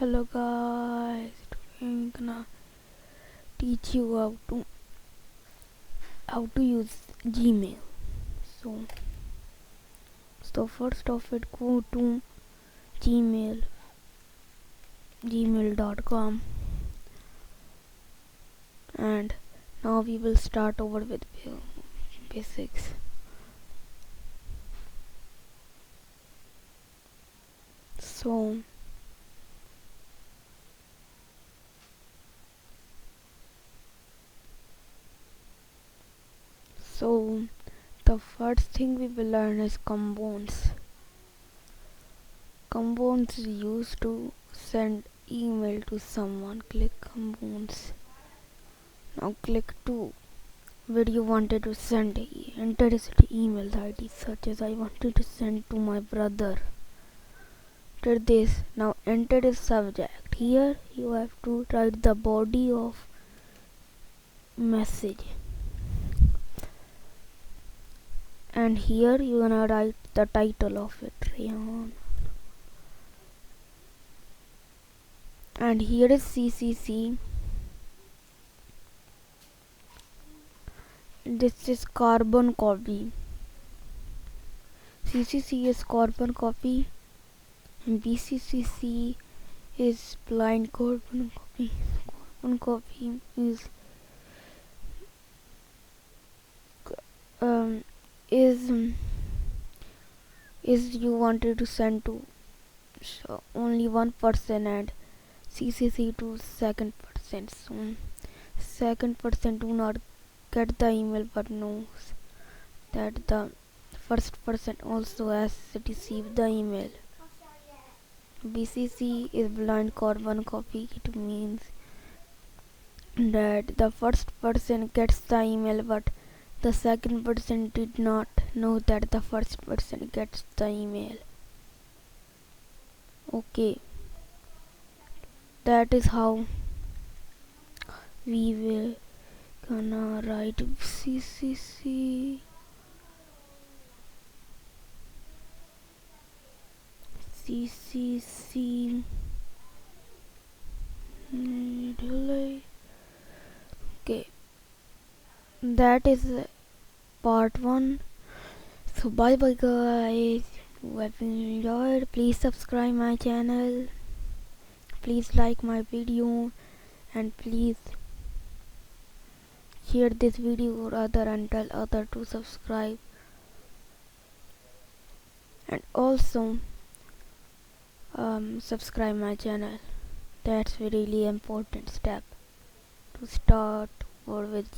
Hello guys, today I'm gonna teach you how to use Gmail. So, first of it, go to gmail.com, and now we will start over with basics. So the first thing we will learn is compounds. Compounds is used to send email to someone. Click compounds. Now click to where you wanted to send. Enter his email ID such as I wanted to send to my brother. Did this. Now enter the subject. Here you have to write the body of message, and here you gonna write the title of it, Rayan. And here is CCC. This is carbon copy. CCC is carbon copy, and BCCC is blind carbon copy. Carbon copy is um is you wanted to send to only one person, and CCC to second person. So second person do not get the email but knows that the first person also has received the email. BCC is blind carbon copy. It means that the first person gets the email but the second person did not know that the first person gets the email. Okay, that is how we will gonna write CCC delay. Okay, that is part 1. So bye bye guys. Who have enjoyed, please subscribe my channel, please like my video, and please share this video or other and tell other to subscribe. And also subscribe my channel. That's a really important step to start or with